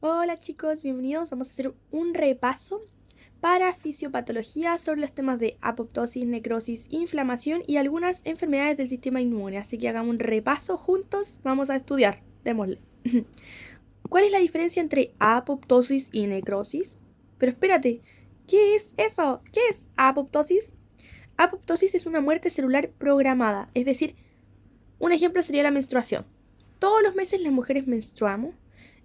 Hola chicos, bienvenidos. Vamos a hacer un repaso para fisiopatología sobre los temas de apoptosis, necrosis, inflamación y algunas enfermedades del sistema inmune. Así que hagamos un repaso juntos. Vamos a estudiar. Démosle. ¿Cuál es la diferencia entre apoptosis y necrosis? Pero espérate, ¿qué es eso? ¿Qué es apoptosis? Apoptosis es una muerte celular programada, es decir, un ejemplo sería la menstruación. Todos los meses las mujeres menstruamos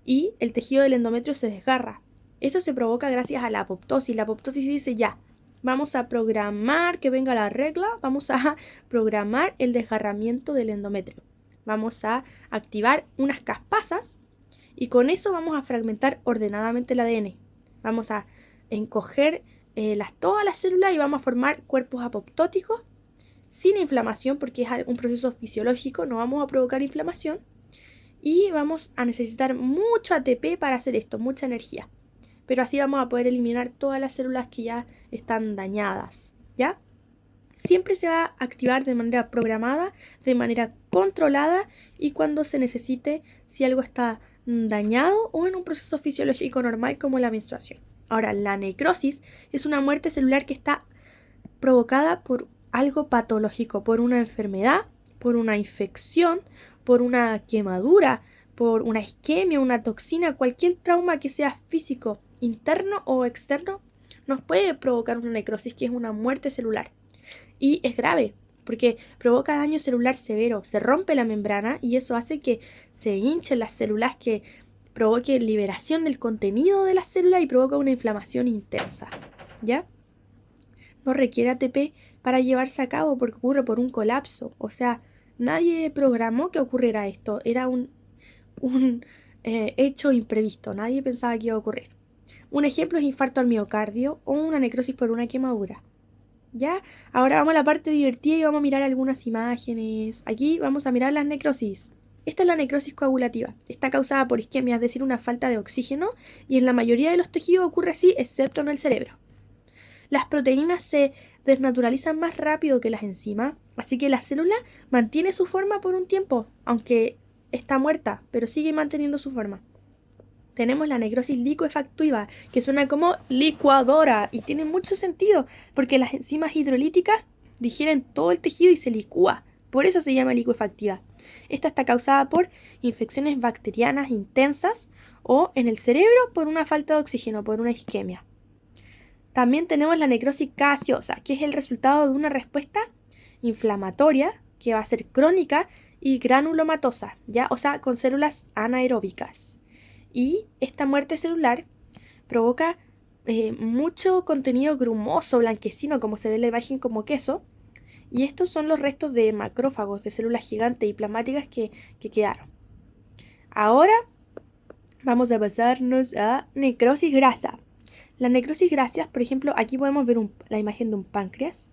y el tejido del endometrio se desgarra. Eso se provoca gracias a la apoptosis. La apoptosis dice ya, vamos a programar que venga la regla, vamos a programar el desgarramiento del endometrio. Vamos a activar unas caspasas y con eso vamos a fragmentar ordenadamente el ADN. Vamos a encoger todas las células y vamos a formar cuerpos apoptóticos sin inflamación porque es un proceso fisiológico, no vamos a provocar inflamación y vamos a necesitar mucho ATP para hacer esto, mucha energía. Pero así vamos a poder eliminar todas las células que ya están dañadas, ¿ya? Siempre se va a activar de manera programada, de manera controlada y cuando se necesite si algo está dañado o en un proceso fisiológico normal como la menstruación. Ahora, la necrosis es una muerte celular que está provocada por algo patológico, por una enfermedad, por una infección, por una quemadura, por una isquemia, una toxina, cualquier trauma que sea físico, interno o externo, nos puede provocar una necrosis, que es una muerte celular. Y es grave, porque provoca daño celular severo, se rompe la membrana y eso hace que se hinchen las células, que provoque liberación del contenido de la célula y provoca una inflamación intensa, ¿ya? No requiere ATP para llevarse a cabo porque ocurre por un colapso. O sea, nadie programó que ocurriera esto. Era un hecho imprevisto. Nadie pensaba que iba a ocurrir. Un ejemplo es infarto al miocardio o una necrosis por una quemadura. ¿Ya? Ahora vamos a la parte divertida y vamos a mirar algunas imágenes. Aquí vamos a mirar las necrosis. Esta es la necrosis coagulativa. Está causada por isquemia, es decir, una falta de oxígeno, y en la mayoría de los tejidos ocurre así, excepto en el cerebro. Las proteínas se desnaturalizan más rápido que las enzimas, así que la célula mantiene su forma por un tiempo, aunque está muerta, pero sigue manteniendo su forma. Tenemos la necrosis licuefactiva, que suena como licuadora y tiene mucho sentido, porque las enzimas hidrolíticas digieren todo el tejido y se licúa. Por eso se llama licuefactiva. Esta está causada por infecciones bacterianas intensas o en el cerebro por una falta de oxígeno, por una isquemia. También tenemos la necrosis gaseosa, que es el resultado de una respuesta inflamatoria que va a ser crónica y granulomatosa, ¿ya? O sea, con células anaeróbicas. Y esta muerte celular provoca mucho contenido grumoso, blanquecino, como se ve en la imagen, como queso. Y estos son los restos de macrófagos, de células gigantes y plasmáticas que quedaron. Ahora vamos a pasarnos a necrosis grasa. La necrosis grasa, por ejemplo, aquí podemos ver la imagen de un páncreas.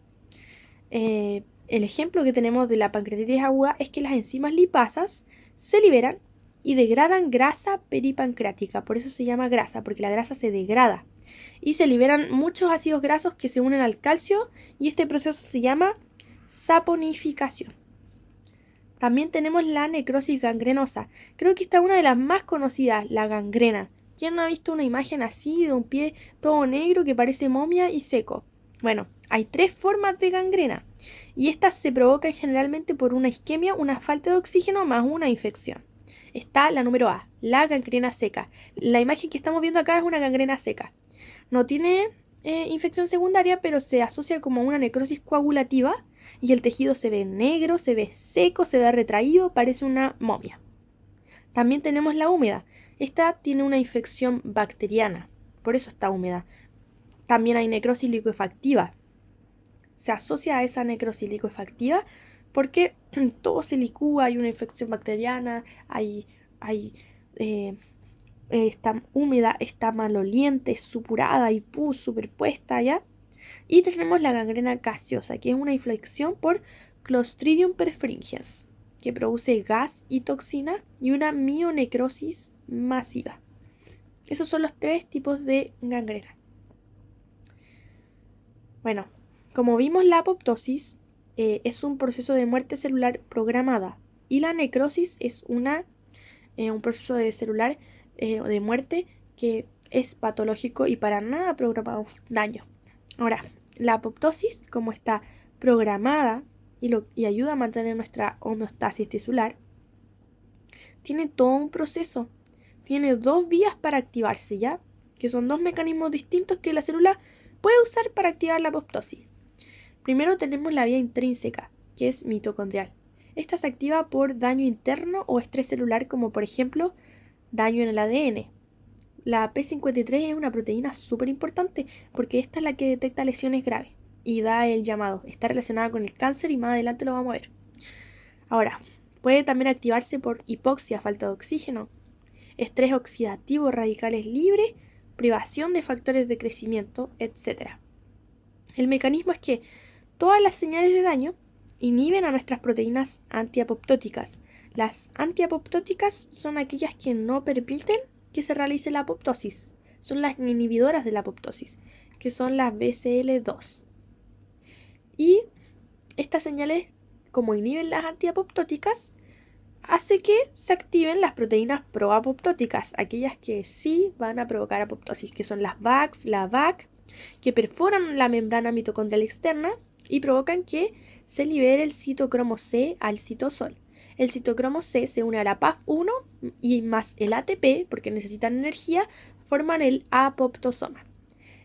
El ejemplo que tenemos de la pancreatitis aguda es que las enzimas lipasas se liberan y degradan grasa peripancreática. Por eso se llama grasa, porque la grasa se degrada. Y se liberan muchos ácidos grasos que se unen al calcio y este proceso se llama saponificación. También tenemos la necrosis gangrenosa. Creo que esta es una de las más conocidas, la gangrena. ¿Quién no ha visto una imagen así de un pie todo negro que parece momia y seco? Bueno, hay 3 formas de gangrena y estas se provocan generalmente por una isquemia, una falta de oxígeno más una infección. Está la número A, la gangrena seca. La imagen que estamos viendo acá es una gangrena seca. No tiene infección secundaria, pero se asocia como una necrosis coagulativa y el tejido se ve negro, se ve seco, se ve retraído, parece una momia. También tenemos la húmeda. Esta tiene una infección bacteriana, por eso está húmeda. También hay necrosis licuefactiva. Se asocia a esa necrosis licuefactiva porque todo se licúa, hay una infección bacteriana, hay está húmeda, está maloliente, supurada y pus superpuesta, ¿ya? Y tenemos la gangrena gaseosa, que es una infección por Clostridium perfringens, que produce gas y toxina y una mionecrosis masiva. Esos son los 3 tipos de gangrena. Bueno, como vimos, la apoptosis es un proceso de muerte celular programada y la necrosis es un proceso de celular de muerte que es patológico y para nada programamos daño. Ahora, la apoptosis, como está programada y ayuda a mantener nuestra homeostasis tisular, tiene todo un proceso. Tiene dos vías para activarse, ¿ya? Que son dos mecanismos distintos que la célula puede usar para activar la apoptosis. Primero tenemos la vía intrínseca, que es mitocondrial. Esta se activa por daño interno o estrés celular, como por ejemplo daño en el ADN. La P53 es una proteína súper importante porque esta es la que detecta lesiones graves y da el llamado. Está relacionada con el cáncer y más adelante lo vamos a ver. Ahora, puede también activarse por hipoxia, falta de oxígeno, estrés oxidativo, radicales libres, privación de factores de crecimiento, etc. El mecanismo es que todas las señales de daño inhiben a nuestras proteínas antiapoptóticas. Las antiapoptóticas son aquellas que no permiten que se realice la apoptosis. Son las inhibidoras de la apoptosis, que son las BCL2. Y estas señales, como inhiben las antiapoptóticas, hace que se activen las proteínas proapoptóticas, aquellas que sí van a provocar apoptosis, que son las VACs, la VAC, que perforan la membrana mitocondrial externa y provocan que se libere el citocromo C al citosol. El citocromo C se une a la PAF1 y más el ATP, porque necesitan energía, forman el apoptosoma.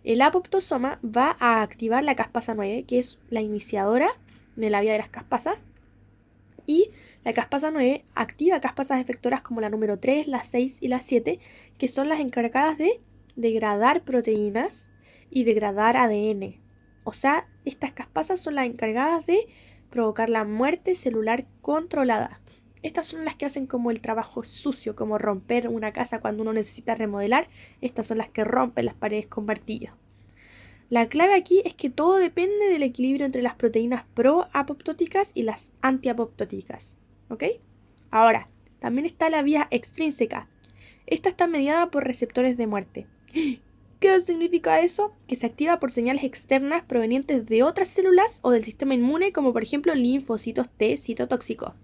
El apoptosoma va a activar la caspasa 9, que es la iniciadora de la vía de las caspasas, y la caspasa 9 activa caspasas efectoras como la número 3, la 6 y la 7, que son las encargadas de degradar proteínas y degradar ADN. O sea, estas caspasas son las encargadas de provocar la muerte celular controlada. Estas son las que hacen como el trabajo sucio, como romper una casa cuando uno necesita remodelar. Estas son las que rompen las paredes con martillo. La clave aquí es que todo depende del equilibrio entre las proteínas proapoptóticas y las antiapoptóticas. ¿Ok? Ahora, también está la vía extrínseca. Esta está mediada por receptores de muerte. ¿Qué significa eso? Que se activa por señales externas provenientes de otras células o del sistema inmune, como por ejemplo linfocitos T citotóxicos.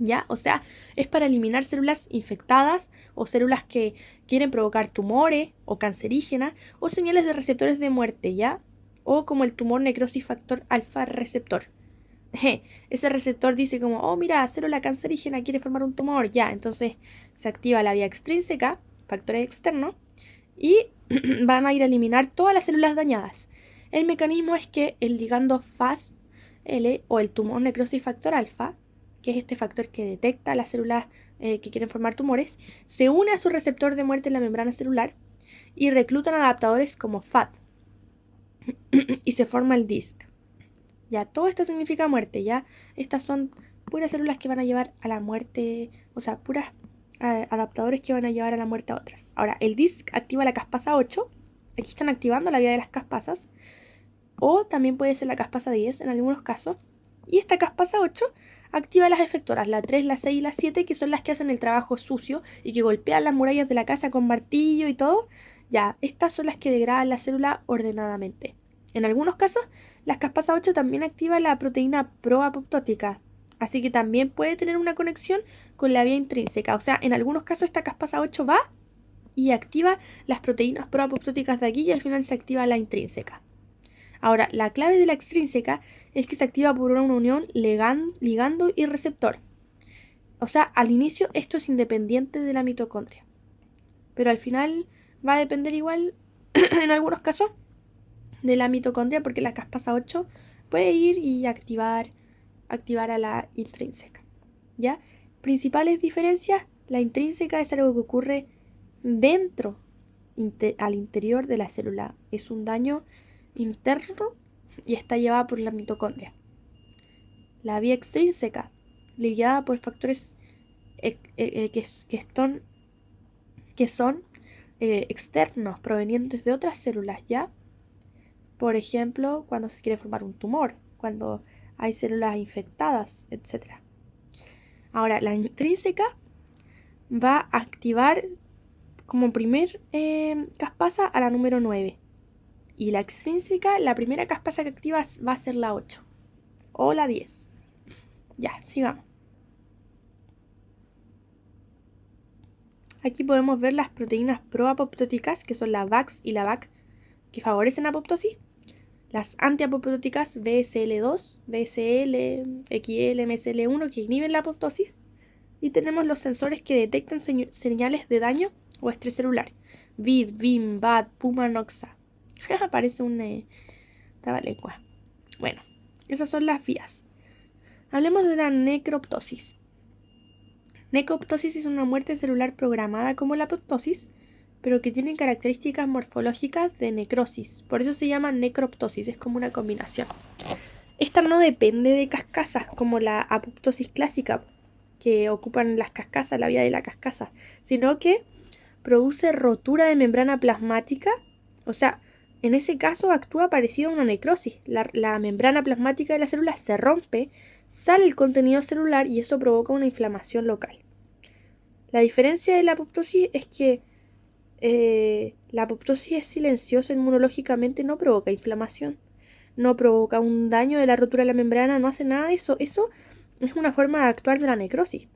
¿Ya? O sea, es para eliminar células infectadas o células que quieren provocar tumores o cancerígenas o señales de receptores de muerte, ¿ya? O como el tumor necrosis factor alfa receptor. Ese receptor dice como, oh mira, célula cancerígena quiere formar un tumor, ya, entonces se activa la vía extrínseca, factores externos, y van a ir a eliminar todas las células dañadas. El mecanismo es que el ligando FAS-L o el tumor necrosis factor alfa, que es este factor que detecta las células que quieren formar tumores, se une a su receptor de muerte en la membrana celular y reclutan adaptadores como FAT y se forma el DISC. Ya, todo esto significa muerte, ya. Estas son puras células que van a llevar a la muerte, o sea, puras adaptadores que van a llevar a la muerte a otras. Ahora, el DISC activa la caspasa 8. Aquí están activando la vía de las caspasas. O también puede ser la caspasa 10 en algunos casos. Y esta caspasa 8 activa las efectoras, la 3, la 6 y la 7, que son las que hacen el trabajo sucio y que golpean las murallas de la casa con martillo y todo. Ya, estas son las que degradan la célula ordenadamente. En algunos casos, la caspasa 8 también activa la proteína proapoptótica, así que también puede tener una conexión con la vía intrínseca. O sea, en algunos casos esta caspasa 8 va y activa las proteínas proapoptóticas de aquí y al final se activa la intrínseca. Ahora, la clave de la extrínseca es que se activa por una unión ligando y receptor. O sea, al inicio esto es independiente de la mitocondria, pero al final va a depender igual, en algunos casos, de la mitocondria, porque la caspasa 8 puede ir y activar a la intrínseca. ¿Ya? Principales diferencias: la intrínseca es algo que ocurre dentro, al interior de la célula. Es un daño interno y está llevada por la mitocondria. La vía extrínseca, ligada por factores que son externos, provenientes de otras células, ¿ya? Por ejemplo, cuando se quiere formar un tumor, cuando hay células infectadas, etc. Ahora, la intrínseca va a activar como primer caspasa a la número 9. Y la extrínseca, la primera caspasa que activa va a ser la 8 o la 10. Ya, sigamos. Aquí podemos ver las proteínas proapoptóticas, que son la VAX y la VAC, que favorecen la apoptosis. Las antiapoptóticas BSL2, BSL, XL, MSL1, que inhiben la apoptosis. Y tenemos los sensores que detectan señales de daño o estrés celular. VID, VIM, VAD, PUMA, NOXA. Parece un trabalengua. Bueno, esas son las vías. Hablemos de la necroptosis. Necroptosis es una muerte celular programada como la apoptosis, pero que tiene características morfológicas de necrosis. Por eso se llama necroptosis, es como una combinación. Esta no depende de cascasas, como la apoptosis clásica, que ocupan las cascasas, la vida de la cascasa, sino que produce rotura de membrana plasmática, o sea, en ese caso actúa parecido a una necrosis. La membrana plasmática de la célula se rompe, sale el contenido celular y eso provoca una inflamación local. La diferencia de la apoptosis es que la apoptosis es silenciosa inmunológicamente, no provoca inflamación, no provoca un daño de la rotura de la membrana, no hace nada de eso. Eso es una forma de actuar de la necrosis.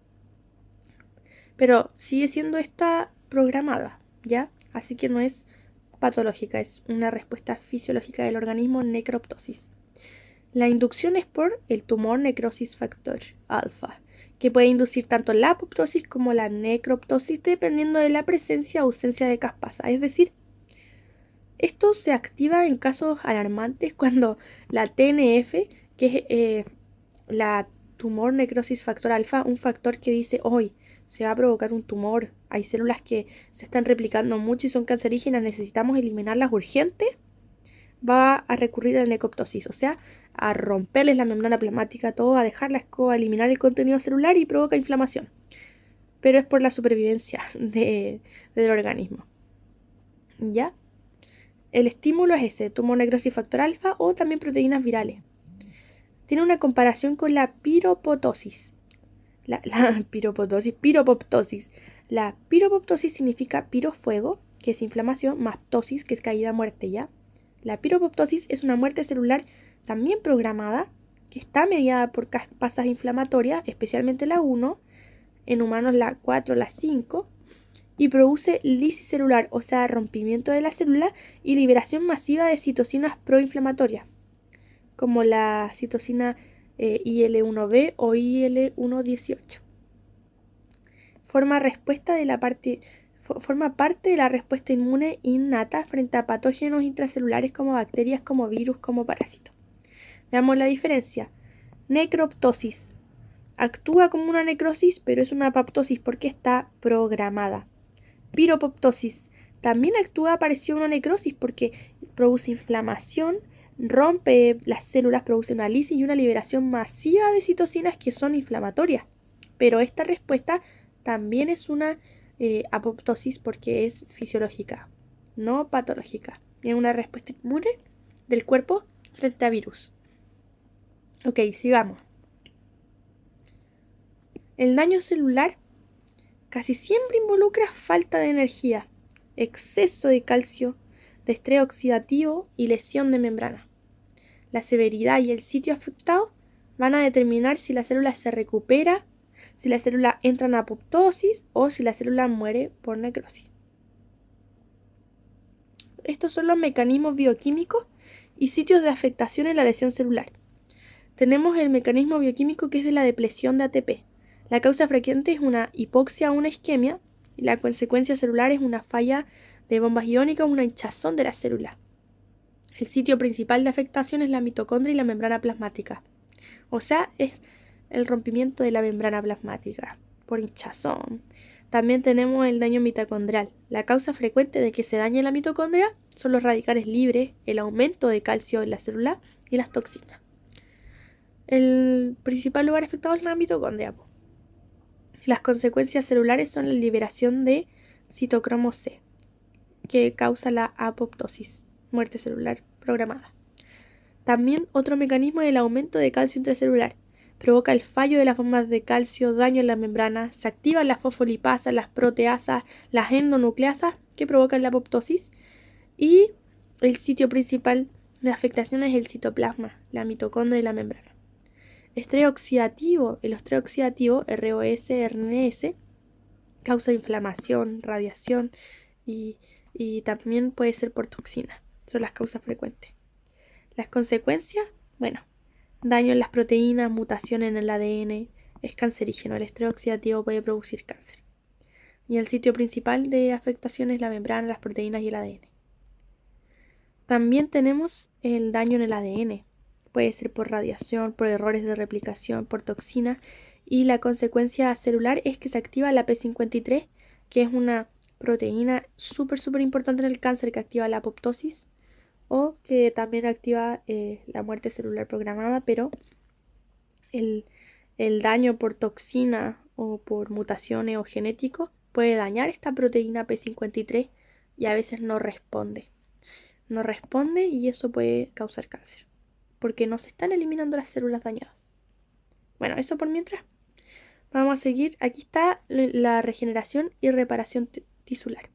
Pero sigue siendo esta programada, ¿ya? Así que no es patológica, es una respuesta fisiológica del organismo necroptosis. La inducción es por el tumor necrosis factor alfa, que puede inducir tanto la apoptosis como la necroptosis dependiendo de la presencia o ausencia de caspasa. Es decir, esto se activa en casos alarmantes cuando la TNF, que es la tumor necrosis factor alfa, un factor que dice hoy se va a provocar un tumor, hay células que se están replicando mucho y son cancerígenas, necesitamos eliminarlas urgente, va a recurrir a la necroptosis, o sea, a romperles la membrana plasmática, todo, a dejar la escoba, a eliminar el contenido celular y provoca inflamación. Pero es por la supervivencia del organismo. ¿Ya? El estímulo es ese, tumor necrosis factor alfa o también proteínas virales. Tiene una comparación con la piroptosis. Piropoptosis. La piropoptosis significa piro fuego, que es inflamación, más ptosis, que es caída muerte, ¿ya? La piropoptosis es una muerte celular también programada, que está mediada por caspasas inflamatorias, especialmente la 1, en humanos la 4, la 5, y produce lisis celular, o sea, rompimiento de la célula y liberación masiva de citocinas proinflamatorias, como la citocina IL-1B o IL-118. Forma parte de la respuesta inmune innata frente a patógenos intracelulares como bacterias, como virus, como parásitos. Veamos la diferencia. Necroptosis. Actúa como una necrosis, pero es una apoptosis porque está programada. Piropoptosis. También actúa parecido a una necrosis porque produce inflamación, rompe las células, produce una lisis y una liberación masiva de citocinas que son inflamatorias. Pero esta respuesta también es una apoptosis porque es fisiológica, no patológica. Es una respuesta inmune del cuerpo frente a virus. Ok, sigamos. El daño celular casi siempre involucra falta de energía, exceso de calcio, estrés oxidativo y lesión de membrana. La severidad y el sitio afectado van a determinar si la célula se recupera, si la célula entra en apoptosis o si la célula muere por necrosis. Estos son los mecanismos bioquímicos y sitios de afectación en la lesión celular. Tenemos el mecanismo bioquímico que es de la depresión de ATP. La causa frecuente es una hipoxia o una isquemia y la consecuencia celular es una falla de bombas iónicas o una hinchazón de la célula. El sitio principal de afectación es la mitocondria y la membrana plasmática. O sea, es el rompimiento de la membrana plasmática por hinchazón. También tenemos el daño mitocondrial. La causa frecuente de que se dañe la mitocondria son los radicales libres, el aumento de calcio en la célula y las toxinas. El principal lugar afectado es la mitocondria. Las consecuencias celulares son la liberación de citocromo C, que causa la apoptosis, muerte celular programada. También otro mecanismo es el aumento de calcio intracelular. Provoca el fallo de las bombas de calcio, daño en la membrana, se activan las fosfolipasas, las proteasas, las endonucleasas que provocan la apoptosis y el sitio principal de afectación es el citoplasma, la mitocondria y la membrana. Estrés oxidativo, el estrés oxidativo, ROS, RNS, causa inflamación, radiación y también puede ser por toxina. Son las causas frecuentes. Las consecuencias, bueno, daño en las proteínas, mutación en el ADN, es cancerígeno. El estrés oxidativo puede producir cáncer. Y el sitio principal de afectación es la membrana, las proteínas y el ADN. También tenemos el daño en el ADN. Puede ser por radiación, por errores de replicación, por toxina. Y la consecuencia celular es que se activa la P53, que es una proteína súper importante en el cáncer que activa la apoptosis o que también activa la muerte celular programada, pero el daño por toxina o por mutaciones o genéticos puede dañar esta proteína P53 y a veces no responde. No responde y eso puede causar cáncer, porque no se están eliminando las células dañadas. Bueno, eso por mientras. Vamos a seguir. Aquí está la regeneración y reparación tisular.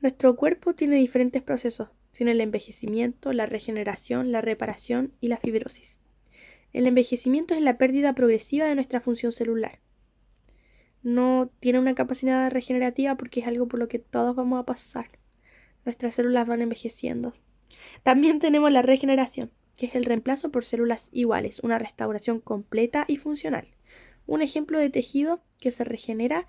Nuestro cuerpo tiene diferentes procesos. Tiene el envejecimiento, la regeneración, la reparación y la fibrosis. El envejecimiento es la pérdida progresiva de nuestra función celular. No tiene una capacidad regenerativa porque es algo por lo que todos vamos a pasar. Nuestras células van envejeciendo. También tenemos la regeneración, que es el reemplazo por células iguales, una restauración completa y funcional. Un ejemplo de tejido que se regenera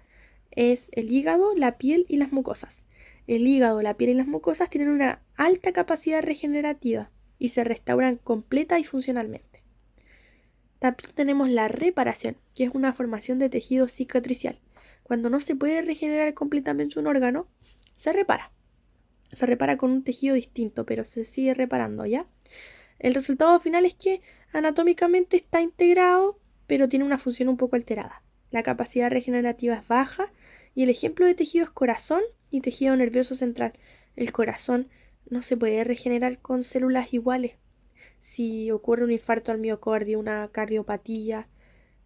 es el hígado, la piel y las mucosas. El hígado, la piel y las mucosas tienen una alta capacidad regenerativa y se restauran completa y funcionalmente. También tenemos la reparación, que es una formación de tejido cicatricial. Cuando no se puede regenerar completamente un órgano, se repara. Se repara con un tejido distinto, pero se sigue reparando, ¿ya? El resultado final es que anatómicamente está integrado, pero tiene una función un poco alterada. La capacidad regenerativa es baja y el ejemplo de tejido es corazón y tejido nervioso central. El corazón no se puede regenerar con células iguales. Si ocurre un infarto al miocardio, una cardiopatía,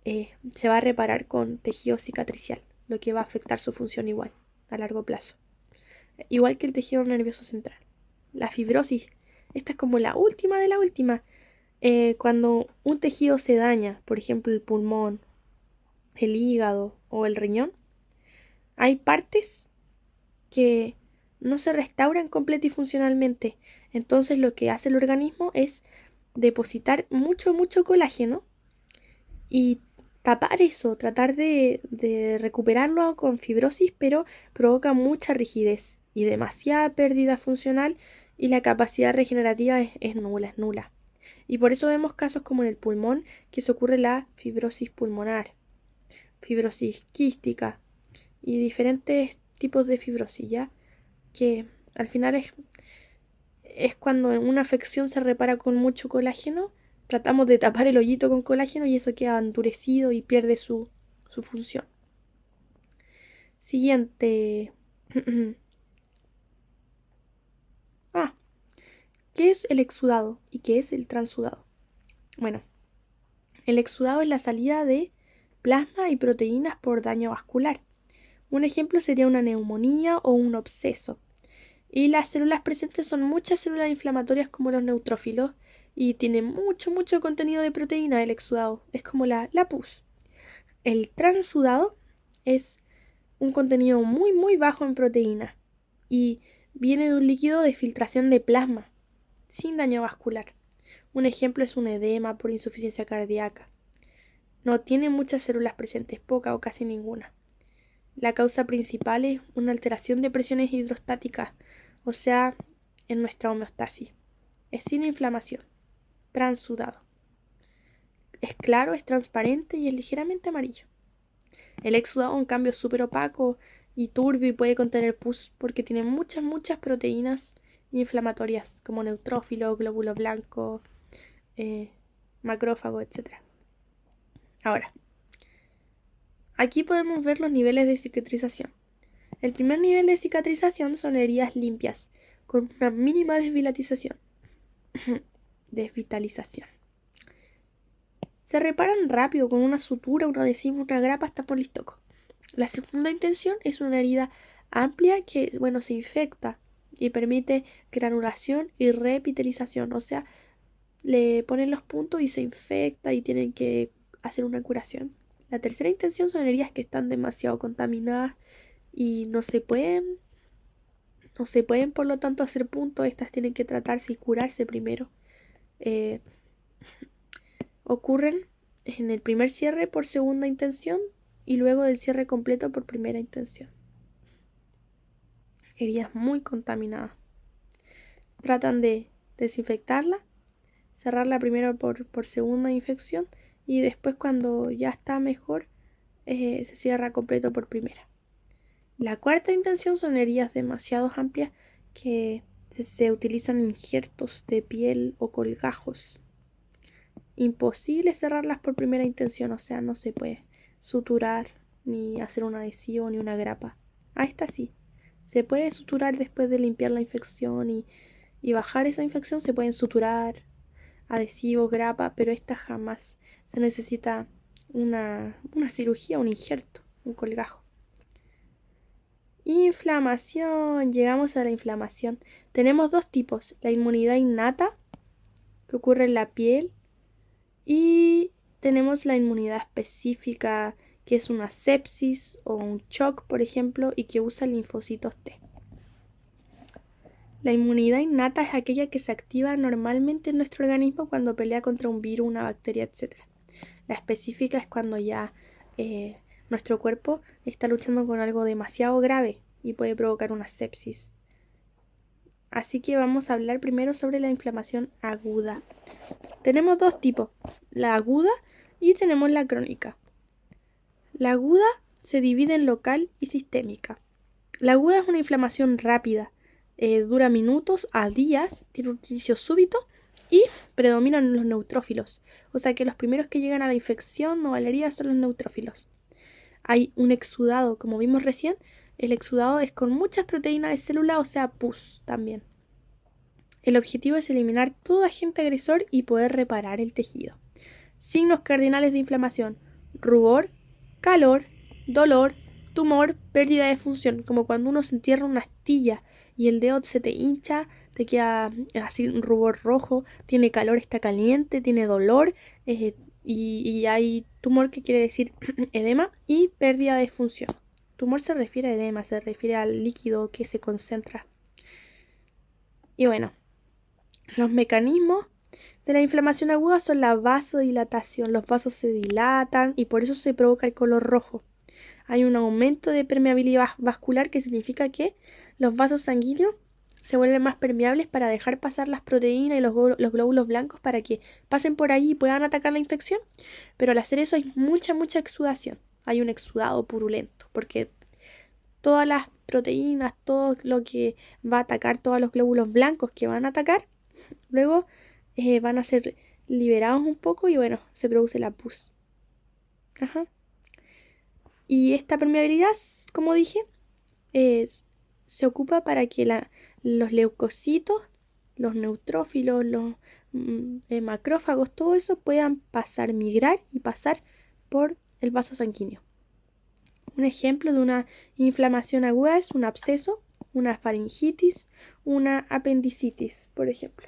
se va a reparar con tejido cicatricial, lo que va a afectar su función igual a largo plazo. Igual que el tejido nervioso central. La fibrosis, esta es como la última de la última. Cuando un tejido se daña, por ejemplo el pulmón, el hígado o el riñón, hay partes que no se restauran completa y funcionalmente. Entonces lo que hace el organismo es depositar mucho colágeno y tapar eso, tratar de recuperarlo con fibrosis, pero provoca mucha rigidez y demasiada pérdida funcional y la capacidad regenerativa es nula. Y por eso vemos casos como en el pulmón que se ocurre la fibrosis pulmonar, fibrosis quística y diferentes tipos de fibrosis, ¿ya? Que al final es cuando una afección se repara con mucho colágeno. Tratamos de tapar el hoyito con colágeno y eso queda endurecido y pierde su función. Siguiente. ¿Qué es el exudado y qué es el transudado? Bueno, el exudado es la salida de plasma y proteínas por daño vascular. Un ejemplo sería una neumonía o un absceso. Y las células presentes son muchas células inflamatorias como los neutrófilos y tiene mucho contenido de proteína el exudado. Es como la pus. El transudado es un contenido muy bajo en proteína y viene de un líquido de filtración de plasma sin daño vascular. Un ejemplo es un edema por insuficiencia cardíaca. No tiene muchas células presentes, poca o casi ninguna. La causa principal es una alteración de presiones hidrostáticas, o sea, en nuestra homeostasis. Es sin inflamación, transudado. Es claro, es transparente y es ligeramente amarillo. El exudado, en cambio, es súper opaco y turbio y puede contener pus porque tiene muchas proteínas inflamatorias como neutrófilos, glóbulos blancos, macrófagos, etc. Ahora, aquí podemos ver los niveles de cicatrización. El primer nivel de cicatrización son heridas limpias, con una mínima desvitalización. Se reparan rápido con una sutura, un adhesivo, una grapa hasta por listoco. La segunda intención es una herida amplia que, se infecta y permite granulación y repitalización, o sea, le ponen los puntos y se infecta y tienen que hacer una curación. La tercera intención son heridas que están demasiado contaminadas y no se pueden por lo tanto hacer puntos. Estas tienen que tratarse y curarse primero. Eh, ocurren en el primer cierre por segunda intención y luego del cierre completo por primera intención. Heridas muy contaminadas. Tratan de desinfectarla, cerrarla primero por segunda infección y después cuando ya está mejor se cierra completo por primera. La cuarta intención son heridas demasiado amplias que se utilizan injertos de piel o colgajos. Imposible cerrarlas por primera intención, o sea, no se puede suturar, ni hacer un adhesivo, ni una grapa. A esta sí. Se puede suturar después de limpiar la infección y bajar esa infección, se pueden suturar, adhesivo, grapa, pero esta jamás. Se necesita una cirugía, un injerto, un colgajo. Inflamación. Llegamos a la inflamación. Tenemos dos tipos. La inmunidad innata, que ocurre en la piel, y tenemos la inmunidad específica, que es una sepsis o un shock, por ejemplo, y que usa linfocitos T. La inmunidad innata es aquella que se activa normalmente en nuestro organismo cuando pelea contra un virus, una bacteria, etc. La específica es cuando ya nuestro cuerpo está luchando con algo demasiado grave y puede provocar una sepsis. Así que vamos a hablar primero sobre la inflamación aguda. Tenemos dos tipos, la aguda y tenemos la crónica. La aguda se divide en local y sistémica. La aguda es una inflamación rápida, dura minutos a días, tiene un inicio súbito y predominan los neutrófilos. O sea que los primeros que llegan a la infección o a la herida son los neutrófilos. Hay un exudado, como vimos recién, el exudado es con muchas proteínas de célula, o sea pus también. El objetivo es eliminar todo agente agresor y poder reparar el tejido. Signos cardinales de inflamación: rubor, calor, dolor, tumor, pérdida de función, como cuando uno se entierra una astilla y el dedo se te hincha, te queda así un rubor rojo, tiene calor, está caliente, tiene dolor y hay tumor, que quiere decir edema, y pérdida de función. Tumor se refiere a edema, se refiere al líquido que se concentra. Y bueno, los mecanismos de la inflamación aguda son la vasodilatación. Los vasos se dilatan y por eso se provoca el color rojo. Hay un aumento de permeabilidad vascular, que significa que los vasos sanguíneos se vuelven más permeables para dejar pasar las proteínas y los glóbulos blancos para que pasen por ahí y puedan atacar la infección. Pero al hacer eso hay mucha exudación. Hay un exudado purulento porque todas las proteínas, todo lo que va a atacar, todos los glóbulos blancos que van a atacar, luego van a ser liberados un poco y bueno, se produce la pus. Ajá. Y esta permeabilidad, como dije, se ocupa para que los leucocitos, los neutrófilos, los macrófagos, todo eso puedan migrar y pasar por el vaso sanguíneo. Un ejemplo de una inflamación aguda es un absceso, una faringitis, una apendicitis, por ejemplo.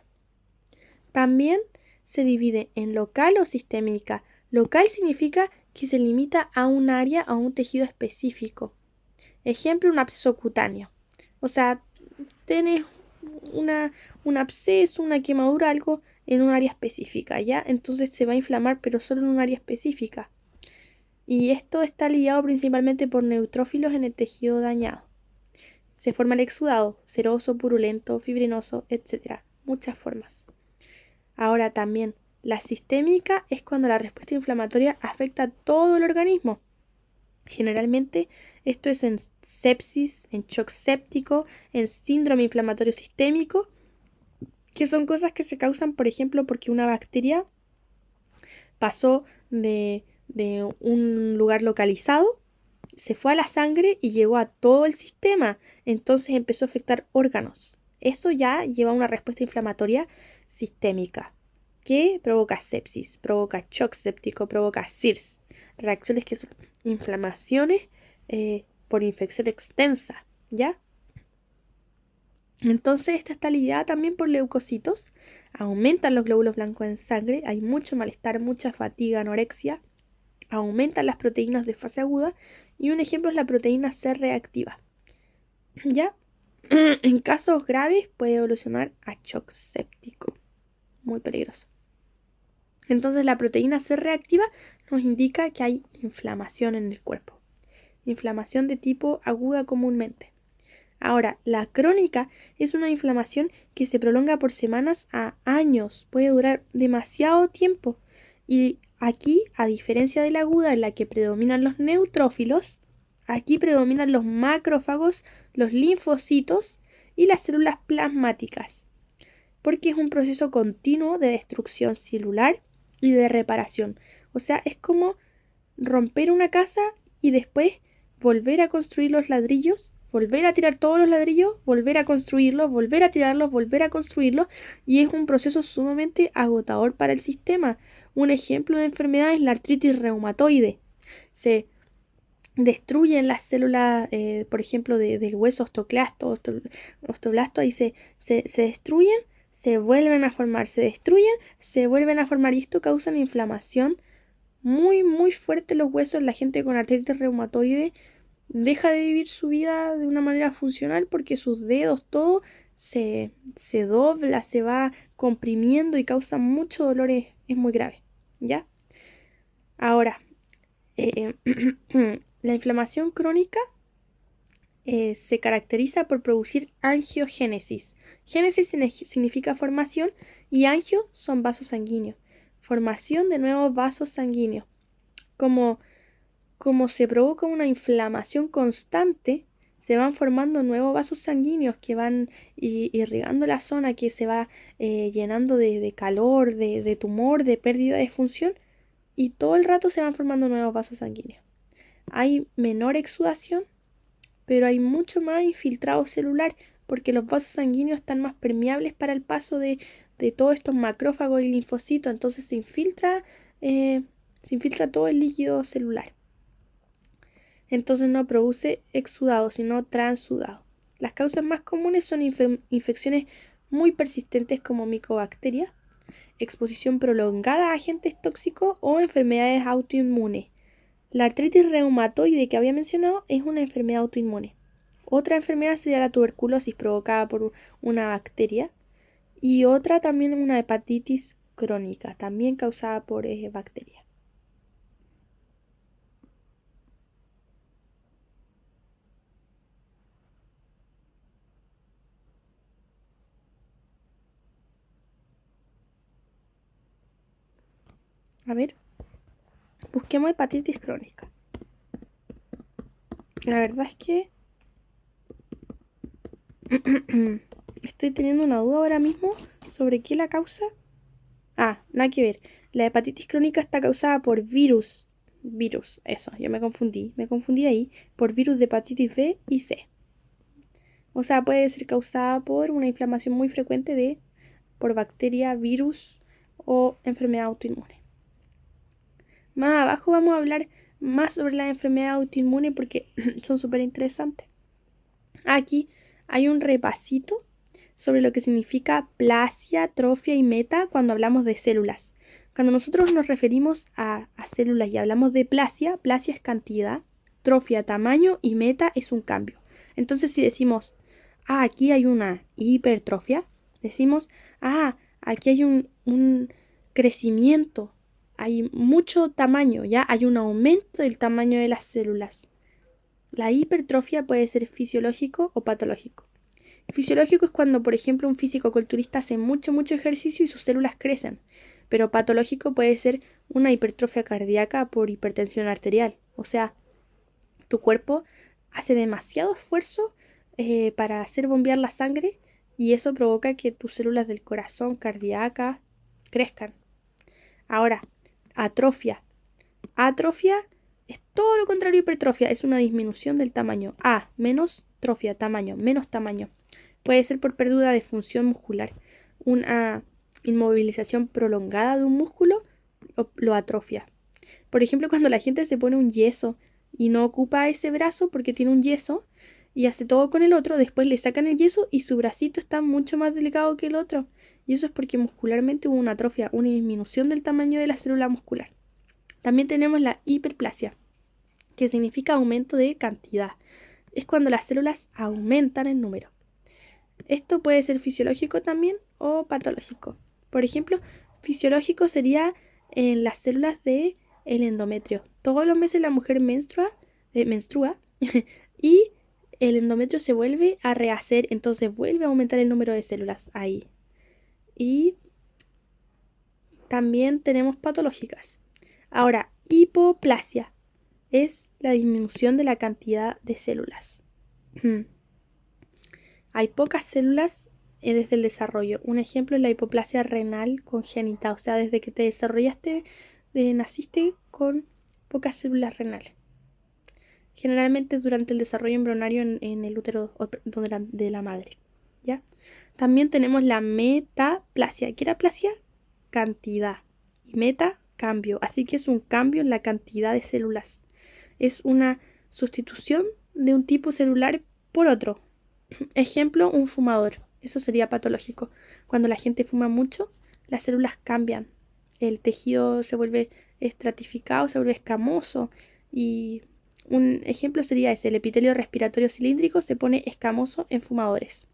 También se divide en local o sistémica. Local significa que se limita a un área, a un tejido específico. Ejemplo, un absceso cutáneo. O sea, tienes un absceso, una quemadura, algo en un área específica, ¿ya? Entonces se va a inflamar, pero solo en un área específica. Y esto está ligado principalmente por neutrófilos en el tejido dañado. Se forma el exudado, seroso, purulento, fibrinoso, etc. Muchas formas. Ahora también, la sistémica es cuando la respuesta inflamatoria afecta a todo el organismo. Generalmente esto es en sepsis, en shock séptico, en síndrome inflamatorio sistémico, que son cosas que se causan, por ejemplo, porque una bacteria pasó de un lugar localizado, se fue a la sangre y llegó a todo el sistema, entonces empezó a afectar órganos. Eso ya lleva a una respuesta inflamatoria sistémica, que provoca sepsis, provoca shock séptico, provoca SIRS, reacciones que son inflamaciones por infección extensa, ¿ya? Entonces esta está ligada también por leucocitos, aumentan los glóbulos blancos en sangre, hay mucho malestar, mucha fatiga, anorexia, aumentan las proteínas de fase aguda y un ejemplo es la proteína C reactiva. ¿Ya? En casos graves puede evolucionar a shock séptico, muy peligroso. Entonces la proteína C reactiva nos indica que hay inflamación en el cuerpo, inflamación de tipo aguda comúnmente. Ahora, la crónica es una inflamación que se prolonga por semanas a años, puede durar demasiado tiempo. Y aquí, a diferencia de la aguda en la que predominan los neutrófilos, aquí predominan los macrófagos, los linfocitos y las células plasmáticas, porque es un proceso continuo de destrucción celular y de reparación. O sea, es como romper una casa y después volver a construir los ladrillos, volver a tirar todos los ladrillos, volver a construirlos, volver a tirarlos, volver a construirlos, y es un proceso sumamente agotador para el sistema. Un ejemplo de enfermedad es la artritis reumatoide. Se destruyen las células, por ejemplo, del hueso osteoclasto, osteoblasto, y se destruyen, se vuelven a formar, se destruyen, se vuelven a formar, y esto causa una inflamación muy, muy fuerte en los huesos. La gente con artritis reumatoide deja de vivir su vida de una manera funcional porque sus dedos, todo se dobla, se va comprimiendo y causa mucho dolor, es muy grave, ¿ya? Ahora, la inflamación crónica se caracteriza por producir angiogénesis. Génesis significa formación y angio son vasos sanguíneos. Formación de nuevos vasos sanguíneos. Como se provoca una inflamación constante, se van formando nuevos vasos sanguíneos que van irrigando la zona, que se va llenando de calor, de tumor, de pérdida de función, y todo el rato se van formando nuevos vasos sanguíneos. Hay menor exudación, pero hay mucho más infiltrado celular, porque los vasos sanguíneos están más permeables para el paso de todos estos macrófagos y linfocitos, entonces se infiltra todo el líquido celular. Entonces no produce exudado, sino transudado. Las causas más comunes son infecciones muy persistentes como micobacterias, exposición prolongada a agentes tóxicos o enfermedades autoinmunes. La artritis reumatoide que había mencionado es una enfermedad autoinmune. Otra enfermedad sería la tuberculosis provocada por una bacteria y otra también una hepatitis crónica, también causada por bacterias. A ver, busquemos hepatitis crónica. La verdad es que estoy teniendo una duda ahora mismo sobre qué la causa. Ah, nada que ver. La hepatitis crónica está causada por virus. Eso, yo me confundí ahí, por virus de hepatitis B y C. O sea, puede ser causada por una inflamación muy frecuente por bacteria, virus o enfermedad autoinmune. Más abajo vamos a hablar más sobre la enfermedad autoinmune porque son súper interesantes. Aquí hay un repasito sobre lo que significa plasia, atrofia y meta cuando hablamos de células. Cuando nosotros nos referimos a células y hablamos de plasia es cantidad, atrofia tamaño y meta es un cambio. Entonces si decimos, aquí hay una hipertrofia, decimos, aquí hay un crecimiento, hay mucho tamaño, ya hay un aumento del tamaño de las células. La hipertrofia puede ser fisiológico o patológico. Fisiológico es cuando, por ejemplo, un físico-culturista hace mucho ejercicio y sus células crecen. Pero patológico puede ser una hipertrofia cardíaca por hipertensión arterial. O sea, tu cuerpo hace demasiado esfuerzo para hacer bombear la sangre y eso provoca que tus células del corazón cardíacas crezcan. Ahora, atrofia. Atrofia es todo lo contrario a hipertrofia, es una disminución del tamaño. Menos trofia, tamaño, menos tamaño. Puede ser por pérdida de función muscular. Una inmovilización prolongada de un músculo lo atrofia. Por ejemplo, cuando la gente se pone un yeso y no ocupa ese brazo porque tiene un yeso y hace todo con el otro, después le sacan el yeso y su bracito está mucho más delgado que el otro. Y eso es porque muscularmente hubo una atrofia, una disminución del tamaño de la célula muscular. También tenemos la hiperplasia, que significa aumento de cantidad. Es cuando las células aumentan en número. Esto puede ser fisiológico también o patológico. Por ejemplo, fisiológico sería en las células del endometrio. Todos los meses la mujer menstrua y el endometrio se vuelve a rehacer, entonces vuelve a aumentar el número de células ahí. Y también tenemos patológicas. Ahora, hipoplasia es la disminución de la cantidad de células. Hay pocas células desde el desarrollo. Un ejemplo es la hipoplasia renal congénita, o sea, desde que te desarrollaste, naciste con pocas células renales. Generalmente durante el desarrollo embrionario en el útero de la madre. ¿Ya? También tenemos la metaplasia. ¿Qué era plasia? Cantidad. Y meta, cambio. Así que es un cambio en la cantidad de células. Es una sustitución de un tipo celular por otro. Ejemplo, un fumador. Eso sería patológico. Cuando la gente fuma mucho, las células cambian. El tejido se vuelve estratificado, se vuelve escamoso. Y un ejemplo sería ese. El epitelio respiratorio cilíndrico se pone escamoso en fumadores.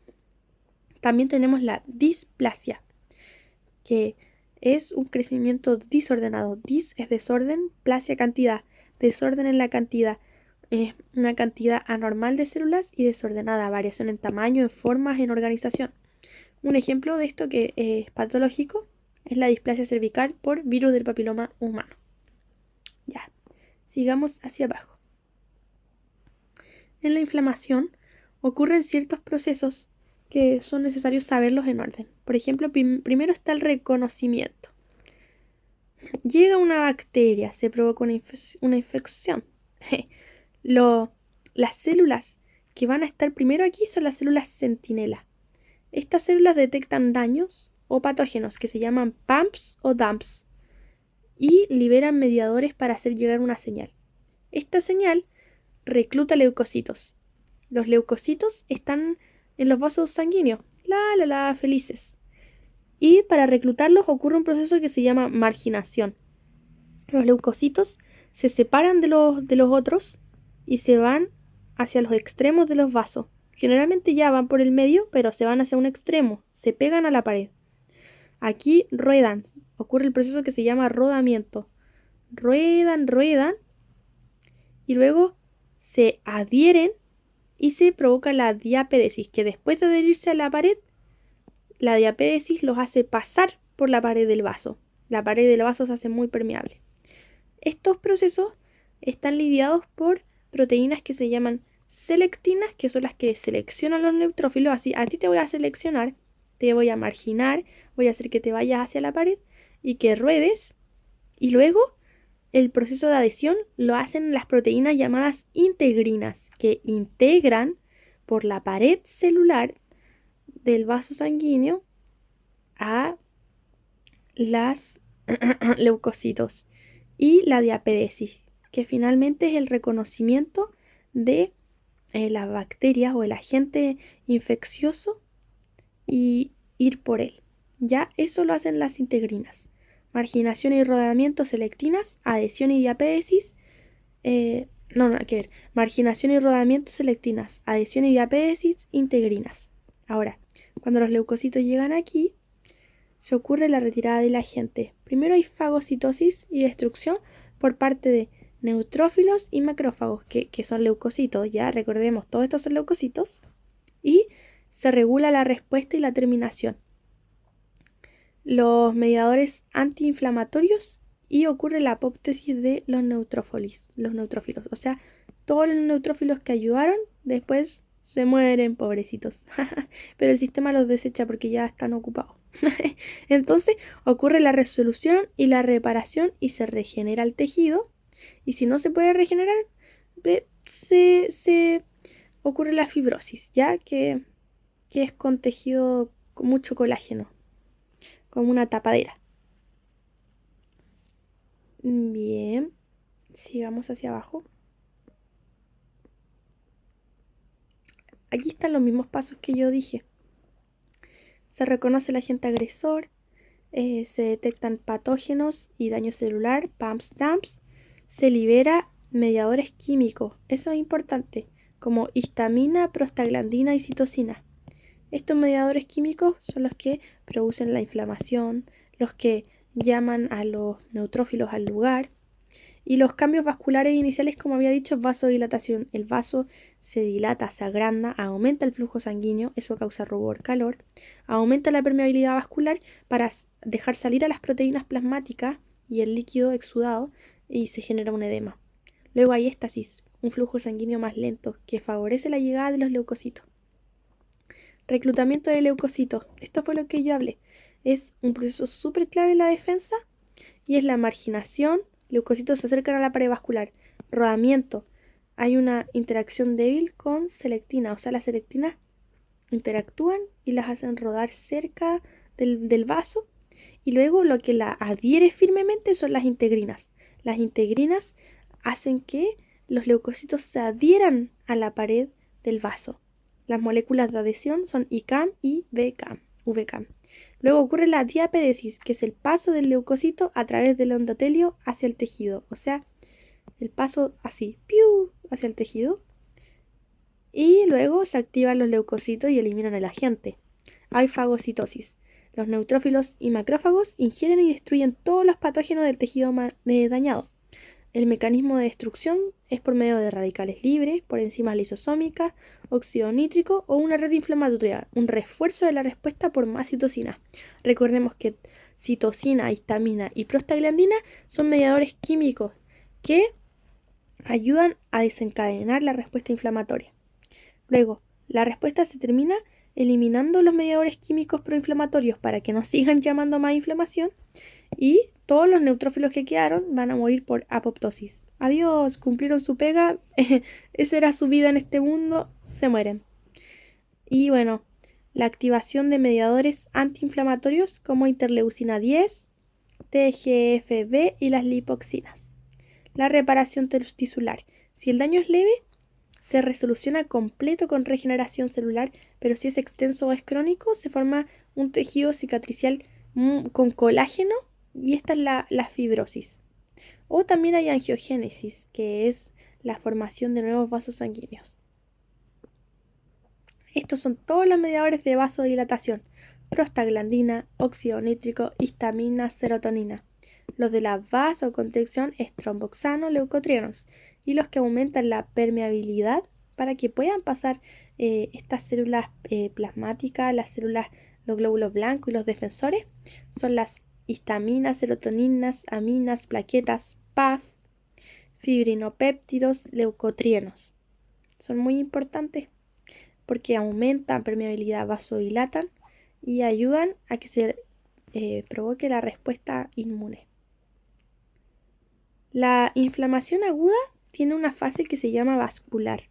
También tenemos la displasia, que es un crecimiento desordenado. Dis es desorden, plasia cantidad. Desorden en la cantidad. Una cantidad anormal de células y desordenada, variación en tamaño, en formas, en organización. Un ejemplo de esto que es patológico es la displasia cervical por virus del papiloma humano. Ya, sigamos hacia abajo. En la inflamación ocurren ciertos procesos que son necesarios saberlos en orden. Por ejemplo, primero está el reconocimiento. Llega una bacteria, se provoca una infección. Las células que van a estar primero aquí son las células centinela. Estas células detectan daños o patógenos que se llaman PAMPs o DAMPs y liberan mediadores para hacer llegar una señal. Esta señal recluta leucocitos. Los leucocitos están en los vasos sanguíneos, felices. Y para reclutarlos ocurre un proceso que se llama marginación. Los leucocitos se separan de los otros y se van hacia los extremos de los vasos. Generalmente ya van por el medio, pero se van hacia un extremo, se pegan a la pared. Aquí ruedan, ocurre el proceso que se llama rodamiento. Ruedan y luego se adhieren y se provoca la diapédesis, que después de adherirse a la pared, la diapédesis los hace pasar por la pared del vaso. La pared del vaso se hace muy permeable. Estos procesos están lidiados por proteínas que se llaman selectinas, que son las que seleccionan los neutrófilos. Así, a ti te voy a seleccionar, te voy a marginar, voy a hacer que te vayas hacia la pared y que ruedes. Y luego el proceso de adhesión lo hacen las proteínas llamadas integrinas, que integran por la pared celular del vaso sanguíneo a las leucocitos. Y la diapédesis, que finalmente es el reconocimiento de las bacterias o el agente infeccioso y ir por él. Ya eso lo hacen las integrinas. Marginación y rodamiento selectinas, adhesión y diapédesis. Nada que ver. Marginación y rodamiento selectinas, adhesión y diapédesis, integrinas. Ahora, cuando los leucocitos llegan aquí, se ocurre la retirada del agente. Primero hay fagocitosis y destrucción por parte de neutrófilos y macrófagos, que son leucocitos, ya recordemos, todos estos son leucocitos, y se regula la respuesta y la terminación. Los mediadores antiinflamatorios y ocurre la apoptosis de los neutrófilos. O sea, todos los neutrófilos que ayudaron después se mueren, pobrecitos. Pero el sistema los desecha porque ya están ocupados. Entonces ocurre la resolución y la reparación y se regenera el tejido. Y si no se puede regenerar, se ocurre la fibrosis, ya que es con tejido con mucho colágeno, como una tapadera. Bien, sigamos hacia abajo. Aquí están los mismos pasos que yo dije. Se reconoce el agente agresor, se detectan patógenos y daño celular, pumps, dumps, se libera mediadores químicos, eso es importante, como histamina, prostaglandina y citocina. Estos mediadores químicos son los que producen la inflamación, los que llaman a los neutrófilos al lugar. Y los cambios vasculares iniciales, como había dicho, vasodilatación. El vaso se dilata, se agranda, aumenta el flujo sanguíneo, eso causa rubor, calor, aumenta la permeabilidad vascular para dejar salir a las proteínas plasmáticas y el líquido exudado y se genera un edema. Luego hay éstasis, un flujo sanguíneo más lento que favorece la llegada de los leucocitos. Reclutamiento de leucocitos, esto fue lo que yo hablé. Es un proceso súper clave en la defensa y es la marginación. Leucocitos se acercan a la pared vascular. Rodamiento. Hay una interacción débil con selectina. O sea, las selectinas interactúan y las hacen rodar cerca del vaso. Y luego lo que la adhiere firmemente son las integrinas. Las integrinas hacen que los leucocitos se adhieran a la pared del vaso. Las moléculas de adhesión son ICAM y VCAM. Luego ocurre la diapédesis, que es el paso del leucocito a través del endotelio hacia el tejido. O sea, el paso así, ¡piu!, hacia el tejido. Y luego se activan los leucocitos y eliminan el agente. Hay fagocitosis. Los neutrófilos y macrófagos ingieren y destruyen todos los patógenos del tejido dañado. El mecanismo de destrucción es por medio de radicales libres, por enzimas lisosómicas, óxido nítrico o una red inflamatoria, un refuerzo de la respuesta por más citocina. Recordemos que citocina, histamina y prostaglandina son mediadores químicos que ayudan a desencadenar la respuesta inflamatoria. Luego, la respuesta se termina eliminando los mediadores químicos proinflamatorios para que no sigan llamando más inflamación y todos los neutrófilos que quedaron van a morir por apoptosis. Adiós, cumplieron su pega, esa era su vida en este mundo, se mueren. Y bueno, la activación de mediadores antiinflamatorios como interleucina 10, TGF-B y las lipoxinas. La reparación tisular. Si el daño es leve, se resoluciona completo con regeneración celular, pero si es extenso o es crónico, se forma un tejido cicatricial con colágeno y esta es la fibrosis. O también hay angiogénesis, que es la formación de nuevos vasos sanguíneos. Estos son todos los mediadores de vasodilatación: prostaglandina, óxido nítrico, histamina, serotonina. Los de la vasoconstricción es tromboxano, leucotrienos, y los que aumentan la permeabilidad para que puedan pasar estas células plasmáticas, las células, los glóbulos blancos y los defensores, son las histaminas, serotoninas, aminas, plaquetas, PAF, fibrinopéptidos, leucotrienos. Son muy importantes porque aumentan permeabilidad, vasodilatan y ayudan a que se provoque la respuesta inmune. La inflamación aguda tiene una fase que se llama vascular.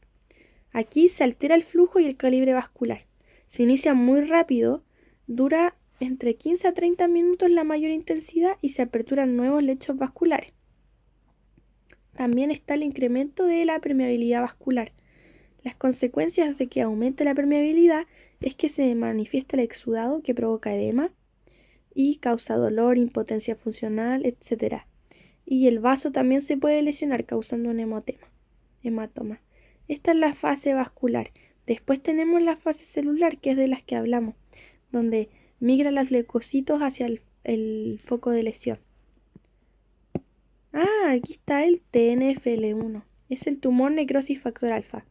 Aquí se altera el flujo y el calibre vascular. Se inicia muy rápido, dura entre 15 a 30 minutos la mayor intensidad y se aperturan nuevos lechos vasculares. También está el incremento de la permeabilidad vascular. Las consecuencias de que aumente la permeabilidad es que se manifiesta el exudado que provoca edema y causa dolor, impotencia funcional, etc. Y el vaso también se puede lesionar causando un hematoma. Esta es la fase vascular. Después tenemos la fase celular, que es de las que hablamos, donde migran los leucocitos hacia el foco de lesión. Aquí está el TNFL1. Es el tumor necrosis factor alfa.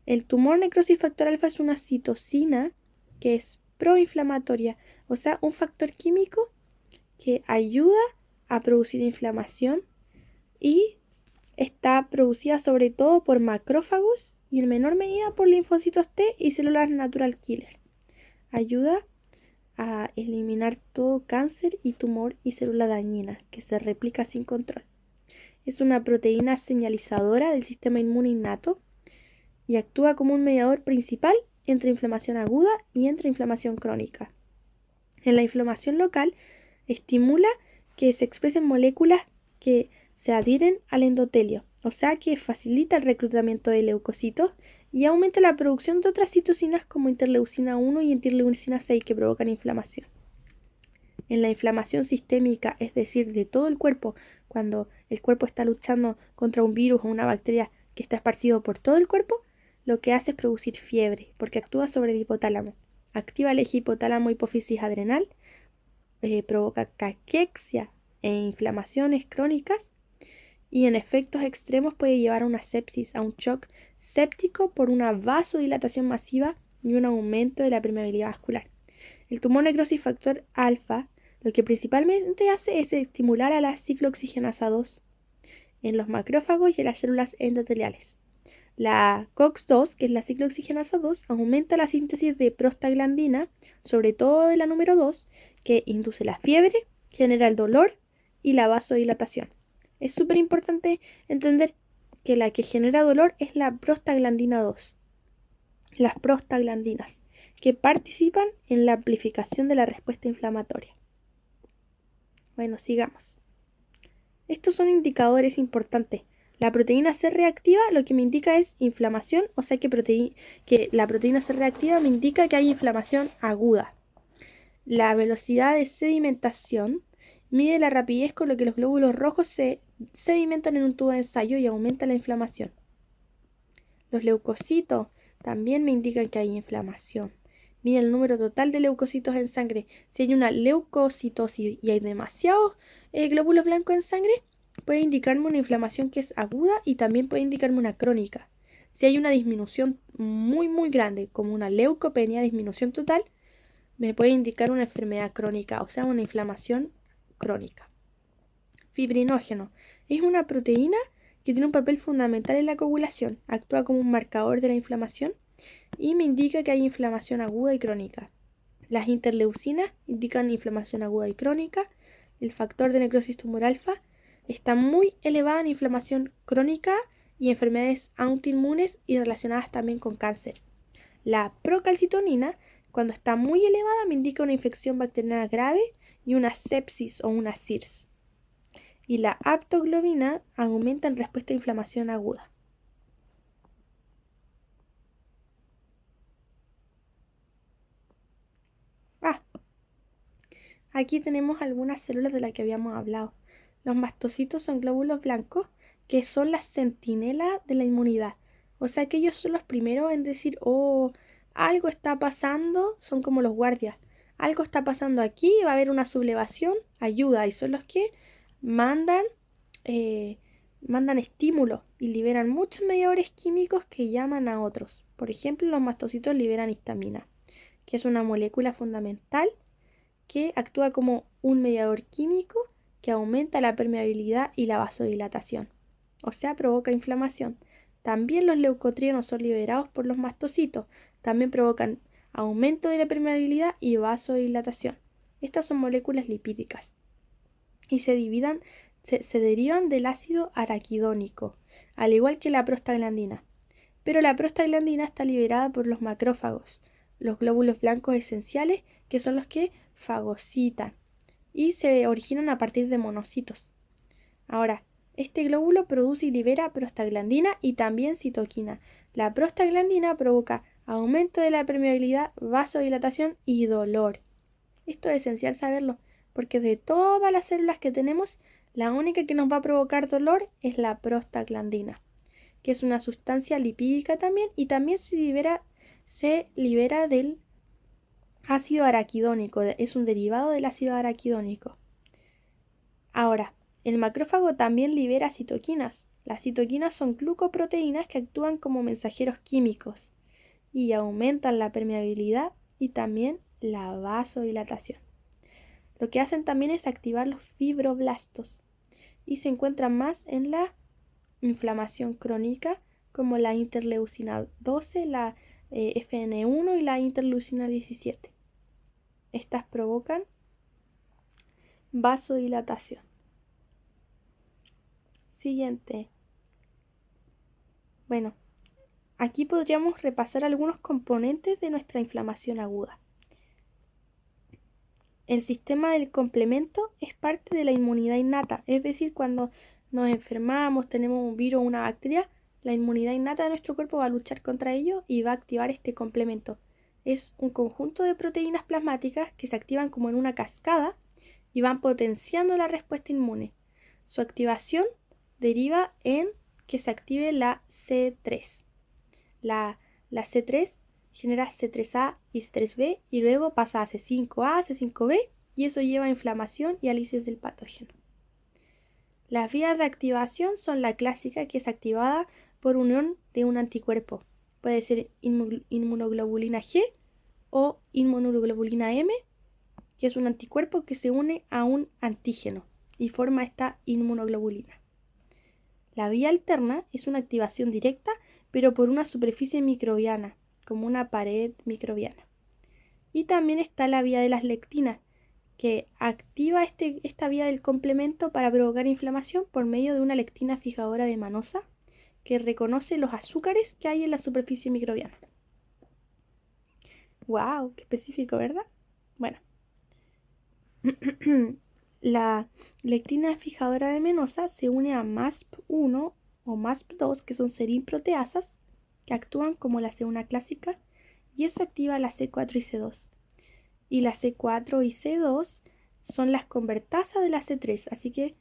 El tumor necrosis factor alfa es una citocina que es proinflamatoria, o sea, un factor químico que ayuda a producir inflamación y está producida sobre todo por macrófagos y en menor medida por linfocitos T y células natural killer. Ayuda a eliminar todo cáncer y tumor y célula dañina que se replica sin control. Es una proteína señalizadora del sistema inmune innato y actúa como un mediador principal entre inflamación aguda y entre inflamación crónica. En la inflamación local estimula que se expresen moléculas que se adhieren al endotelio, o sea que facilita el reclutamiento de leucocitos y aumenta la producción de otras citocinas como interleucina 1 y interleucina 6 que provocan inflamación. En la inflamación sistémica, es decir, de todo el cuerpo, cuando el cuerpo está luchando contra un virus o una bacteria que está esparcido por todo el cuerpo, lo que hace es producir fiebre, porque actúa sobre el hipotálamo. Activa el eje hipotálamo hipófisis adrenal, provoca caquexia e inflamaciones crónicas y en efectos extremos puede llevar a una sepsis, a un shock séptico por una vasodilatación masiva y un aumento de la permeabilidad vascular. El tumor necrosis factor alfa lo que principalmente hace es estimular a la ciclooxigenasa 2 en los macrófagos y en las células endoteliales. La COX-2, que es la ciclooxigenasa 2, aumenta la síntesis de prostaglandina, sobre todo de la número 2, que induce la fiebre, genera el dolor y la vasodilatación. Es súper importante entender que la que genera dolor es la prostaglandina 2. Las prostaglandinas, que participan en la amplificación de la respuesta inflamatoria. Bueno, sigamos. Estos son indicadores importantes. La proteína C reactiva lo que me indica es inflamación, o sea que la proteína C reactiva me indica que hay inflamación aguda. La velocidad de sedimentación mide la rapidez con lo que los glóbulos rojos se sedimentan en un tubo de ensayo y aumenta la inflamación. Los leucocitos también me indican que hay inflamación. Mide el número total de leucocitos en sangre. Si hay una leucocitosis y hay demasiados glóbulos blancos en sangre, puede indicarme una inflamación que es aguda y también puede indicarme una crónica. Si hay una disminución muy grande, como una leucopenia, disminución total, me puede indicar una enfermedad crónica, o sea, una inflamación crónica. Fibrinógeno es una proteína que tiene un papel fundamental en la coagulación, actúa como un marcador de la inflamación y me indica que hay inflamación aguda y crónica. Las interleucinas indican inflamación aguda y crónica. El factor de necrosis tumor alfa está muy elevado en inflamación crónica y enfermedades autoinmunes y relacionadas también con cáncer. La procalcitonina, cuando está muy elevada, me indica una infección bacteriana grave y una sepsis o una CIRS. Y la aptoglobina aumenta en respuesta a inflamación aguda. Aquí tenemos algunas células de las que habíamos hablado. Los mastocitos son glóbulos blancos que son las centinelas de la inmunidad. O sea que ellos son los primeros en decir, oh, algo está pasando, son como los guardias. Algo está pasando aquí, va a haber una sublevación, ayuda. Y son los que mandan estímulos y liberan muchos mediadores químicos que llaman a otros. Por ejemplo, los mastocitos liberan histamina, que es una molécula fundamental que actúa como un mediador químico que aumenta la permeabilidad y la vasodilatación, o sea, provoca inflamación. También los leucotrienos son liberados por los mastocitos, también provocan aumento de la permeabilidad y vasodilatación. Estas son moléculas lipídicas y se derivan del ácido araquidónico, al igual que la prostaglandina. Pero la prostaglandina está liberada por los macrófagos, los glóbulos blancos esenciales, que son los que fagocitan y se originan a partir de monocitos. Ahora, este glóbulo produce y libera prostaglandina y también citoquina. La prostaglandina provoca aumento de la permeabilidad, vasodilatación y dolor. Esto es esencial saberlo, porque de todas las células que tenemos, la única que nos va a provocar dolor es la prostaglandina, que es una sustancia lipídica también y también se libera del ácido araquidónico, es un derivado del ácido araquidónico. Ahora, el macrófago también libera citoquinas. Las citoquinas son glucoproteínas que actúan como mensajeros químicos y aumentan la permeabilidad y también la vasodilatación. Lo que hacen también es activar los fibroblastos y se encuentran más en la inflamación crónica como la interleucina 12, la FN1 y la interleucina 17. Estas provocan vasodilatación. Siguiente. Bueno, aquí podríamos repasar algunos componentes de nuestra inflamación aguda. El sistema del complemento es parte de la inmunidad innata, es decir, cuando nos enfermamos, tenemos un virus o una bacteria, la inmunidad innata de nuestro cuerpo va a luchar contra ello y va a activar este complemento. Es un conjunto de proteínas plasmáticas que se activan como en una cascada y van potenciando la respuesta inmune. Su activación deriva en que se active la C3. La C3 genera C3A y C3B y luego pasa a C5A, C5B y eso lleva a inflamación y a lisis del patógeno. Las vías de activación son la clásica, que es activada por unión de un anticuerpo. Puede ser inmunoglobulina G o inmunoglobulina M, que es un anticuerpo que se une a un antígeno y forma esta inmunoglobulina. La vía alterna es una activación directa, pero por una superficie microbiana, como una pared microbiana. Y también está la vía de las lectinas, que activa esta vía del complemento para provocar inflamación por medio de una lectina fijadora de manosa que reconoce los azúcares que hay en la superficie microbiana. ¡Wow! ¡Qué específico!, ¿verdad? Bueno. La lectina fijadora de manosa se une a MASP1 o MASP2, que son serinproteasas, que actúan como la C1 clásica, y eso activa la C4 y C2. Y la C4 y C2 son las convertasas de la C3, así que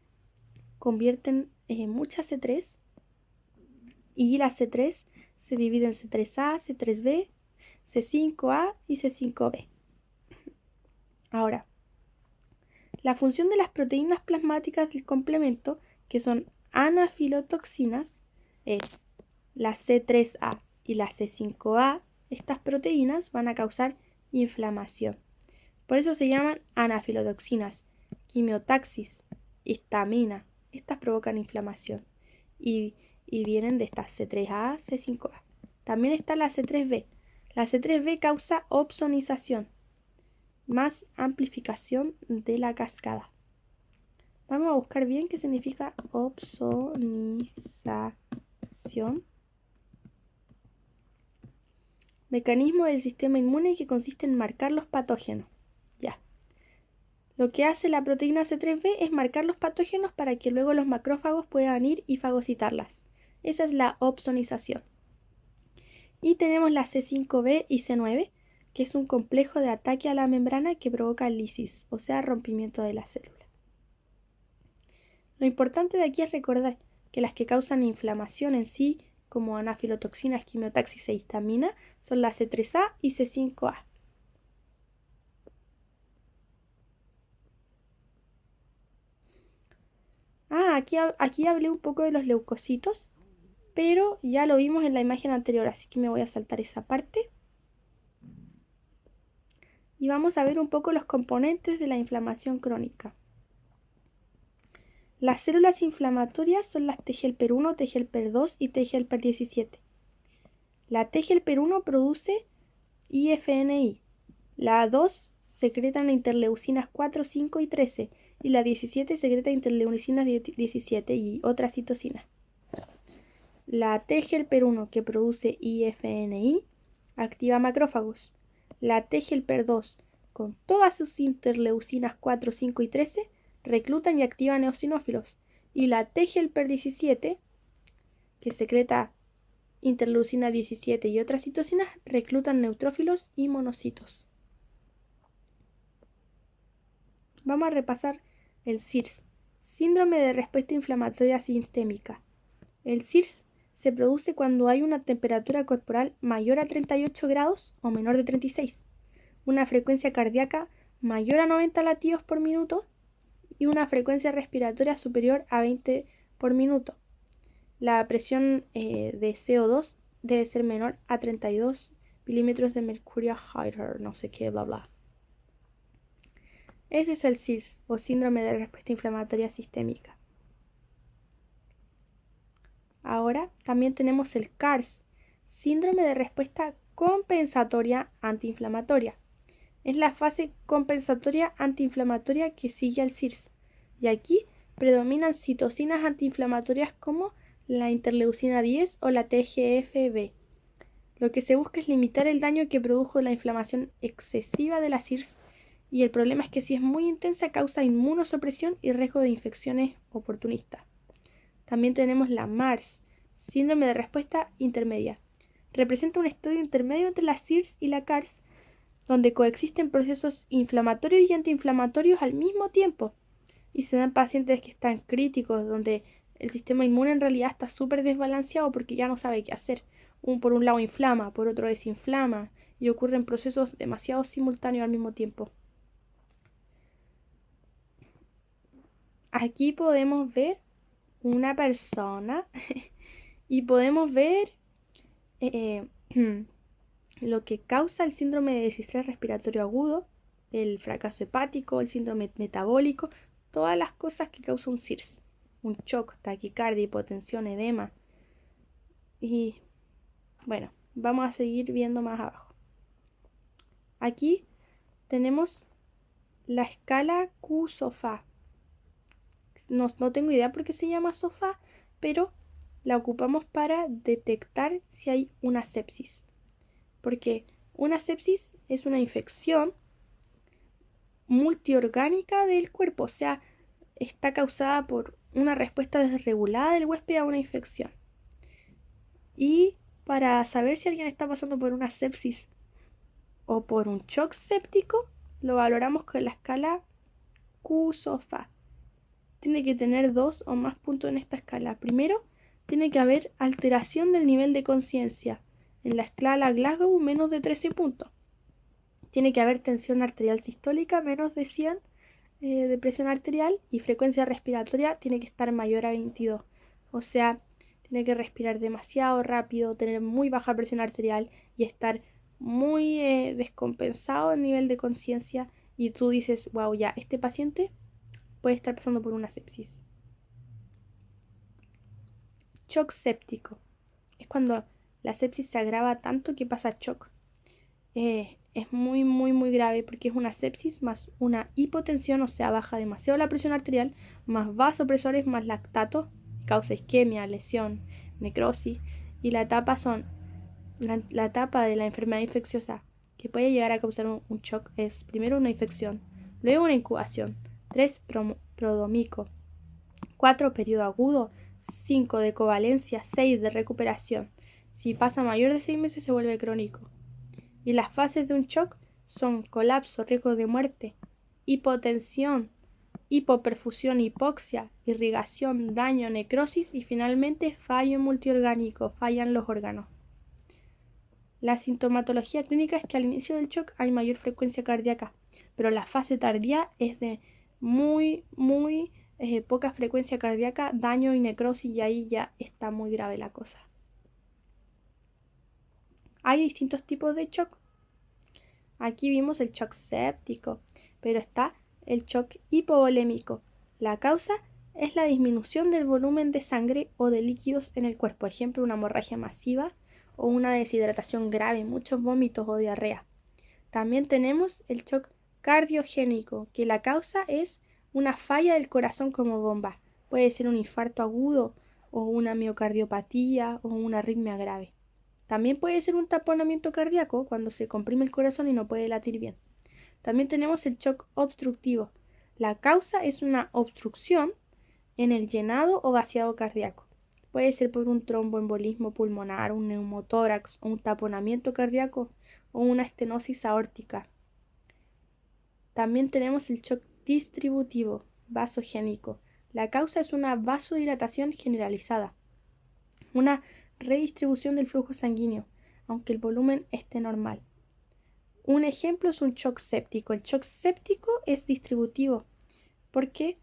convierten mucha C3, y la C3 se divide en C3A, C3B, C5A y C5B. Ahora, la función de las proteínas plasmáticas del complemento, que son anafilotoxinas, es la C3A y la C5A. Estas proteínas van a causar inflamación. Por eso se llaman anafilotoxinas. Quimiotaxis, histamina, estas provocan inflamación y vienen de estas C3A, C5A. También está la C3B. La C3B causa opsonización, más amplificación de la cascada. Vamos a buscar bien qué significa opsonización. Mecanismo del sistema inmune que consiste en marcar los patógenos. Ya. Lo que hace la proteína C3B es marcar los patógenos para que luego los macrófagos puedan ir y fagocitarlas. Esa es la opsonización. Y tenemos la C5B y C9, que es un complejo de ataque a la membrana que provoca lisis, o sea, rompimiento de la célula. Lo importante de aquí es recordar que las que causan inflamación en sí, como anafilotoxinas, quimiotaxis e histamina, son la C3A y C5A. Aquí hablé un poco de los leucocitos, pero ya lo vimos en la imagen anterior, así que me voy a saltar esa parte. Y vamos a ver un poco los componentes de la inflamación crónica. Las células inflamatorias son las TGLPR1, TGLPR2 y TGLPR17. La TGLPR1 produce IFNI. La 2 secreta interleucinas 4, 5 y 13. Y la 17 secreta interleucinas 17 y otras citocinas. La TGLPR1, que produce IFNI, activa macrófagos. La TGLPR2, con todas sus interleucinas 4, 5 y 13, reclutan y activan eosinófilos. Y la TGLPR17, que secreta interleucina 17 y otras citocinas, reclutan neutrófilos y monocitos. Vamos a repasar el SIRS, síndrome de respuesta inflamatoria sistémica. El SIRS se produce cuando hay una temperatura corporal mayor a 38 grados o menor de 36, una frecuencia cardíaca mayor a 90 latidos por minuto y una frecuencia respiratoria superior a 20 por minuto. La presión de CO2 debe ser menor a 32 milímetros de mercurio Hydro, no sé qué, bla bla. Ese es el SIRS, o síndrome de respuesta inflamatoria sistémica. Ahora también tenemos el CARS, síndrome de respuesta compensatoria antiinflamatoria. Es la fase compensatoria antiinflamatoria que sigue al SIRS, y aquí predominan citocinas antiinflamatorias como la interleucina 10 o la TGF-B. Lo que se busca es limitar el daño que produjo la inflamación excesiva de la SIRS, y el problema es que si es muy intensa causa inmunosupresión y riesgo de infecciones oportunistas. También tenemos la MARS, síndrome de respuesta intermedia. Representa un estudio intermedio entre la SIRS y la CARS, donde coexisten procesos inflamatorios y antiinflamatorios al mismo tiempo. Y se dan pacientes que están críticos, donde el sistema inmune en realidad está súper desbalanceado porque ya no sabe qué hacer. Por un lado inflama, por otro desinflama, y ocurren procesos demasiado simultáneos al mismo tiempo. Aquí podemos ver una persona y podemos ver eh, lo que causa el síndrome de desestrés respiratorio agudo, el fracaso hepático, el síndrome metabólico, todas las cosas que causa un SIRS, un shock, taquicardia, hipotensión, edema. Y bueno, vamos a seguir viendo más abajo. Aquí tenemos la escala Q-SOFA. No tengo idea por qué se llama SOFA, pero la ocupamos para detectar si hay una sepsis. Porque una sepsis es una infección multiorgánica del cuerpo, o sea, está causada por una respuesta desregulada del huésped a una infección. Y para saber si alguien está pasando por una sepsis o por un shock séptico, lo valoramos con la escala Q-SOFA. Tiene que tener 2 o más puntos en esta escala. Primero, tiene que haber alteración del nivel de conciencia. En la escala Glasgow, menos de 13 puntos. Tiene que haber tensión arterial sistólica, menos de 100 de presión arterial, y frecuencia respiratoria tiene que estar mayor a 22. O sea, tiene que respirar demasiado rápido, tener muy baja presión arterial y estar muy descompensado el nivel de conciencia. Y tú dices, wow, ya, este paciente puede estar pasando por una sepsis. Shock séptico. Es cuando la sepsis se agrava tanto que pasa shock. Es muy grave porque es una sepsis más una hipotensión, o sea, baja demasiado la presión arterial, más vasopresores, más lactato, causa isquemia, lesión, necrosis. Y la etapa de la enfermedad infecciosa que puede llegar a causar un shock es primero una infección, luego una incubación, 3 prodromico, 4 periodo agudo, 5 de covalencia, 6 de recuperación. Si pasa mayor de 6 meses se vuelve crónico. Y las fases de un shock son colapso, riesgo de muerte, hipotensión, hipoperfusión, hipoxia, irrigación, daño, necrosis y finalmente fallo multiorgánico, fallan los órganos. La sintomatología clínica es que al inicio del shock hay mayor frecuencia cardíaca, pero la fase tardía es de muy poca frecuencia cardíaca, daño y necrosis, y ahí ya está muy grave la cosa. Hay distintos tipos de shock. Aquí vimos el shock séptico, pero está el shock hipovolémico. La causa es la disminución del volumen de sangre o de líquidos en el cuerpo, por ejemplo, una hemorragia masiva o una deshidratación grave, muchos vómitos o diarrea. También tenemos el shock cardiogénico, que la causa es una falla del corazón como bomba. Puede ser un infarto agudo o una miocardiopatía o una arritmia grave. También puede ser un taponamiento cardíaco cuando se comprime el corazón y no puede latir bien. También tenemos el shock obstructivo. La causa es una obstrucción en el llenado o vaciado cardíaco. Puede ser por un tromboembolismo pulmonar, un neumotórax o un taponamiento cardíaco o una estenosis aórtica. También tenemos el shock distributivo, vasogénico. La causa es una vasodilatación generalizada, una redistribución del flujo sanguíneo, aunque el volumen esté normal. Un ejemplo es un shock séptico. El shock séptico es distributivo porque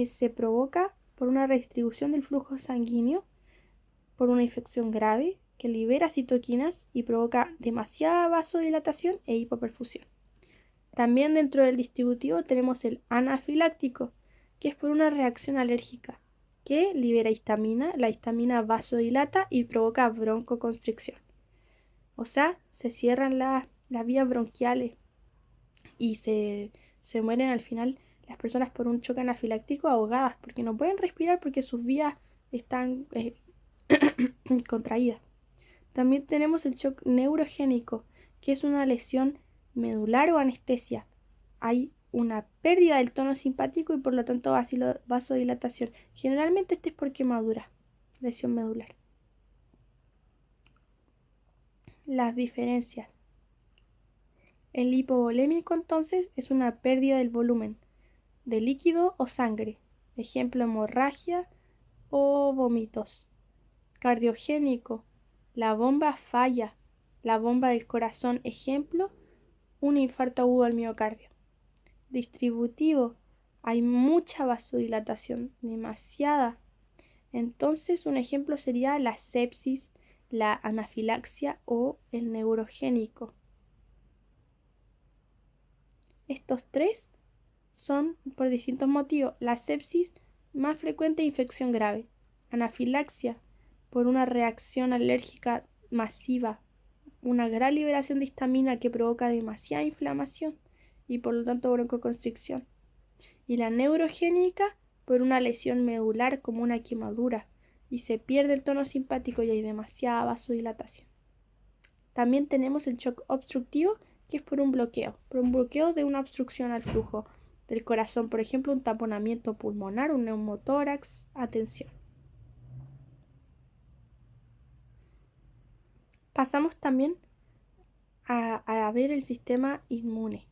se provoca por una redistribución del flujo sanguíneo, por una infección grave que libera citoquinas y provoca demasiada vasodilatación e hipoperfusión. También dentro del distributivo tenemos el anafiláctico, que es por una reacción alérgica que libera histamina. La histamina vasodilata y provoca broncoconstricción. O sea, se cierran las vías bronquiales y se mueren al final las personas por un shock anafiláctico ahogadas porque no pueden respirar porque sus vías están contraídas. También tenemos el shock neurogénico, que es una lesión medular o anestesia. Hay una pérdida del tono simpático y por lo tanto vasodilatación. Generalmente este es por quemadura, lesión medular. Las diferencias. El hipovolémico entonces es una pérdida del volumen de líquido o sangre, ejemplo hemorragia o vómitos. Cardiogénico, la bomba falla, la bomba del corazón, ejemplo, un infarto agudo al miocardio. Distributivo, hay mucha vasodilatación, demasiada. Entonces un ejemplo sería la sepsis, la anafilaxia o el neurogénico. Estos tres son por distintos motivos. La sepsis, más frecuente, infección grave. Anafilaxia, por una reacción alérgica masiva, una gran liberación de histamina que provoca demasiada inflamación y por lo tanto broncoconstricción. Y la neurogénica, por una lesión medular como una quemadura y se pierde el tono simpático y hay demasiada vasodilatación. También tenemos el shock obstructivo, que es por un bloqueo de una obstrucción al flujo del corazón, por ejemplo, un taponamiento pulmonar, un neumotórax, atención. Pasamos también a ver el sistema inmune.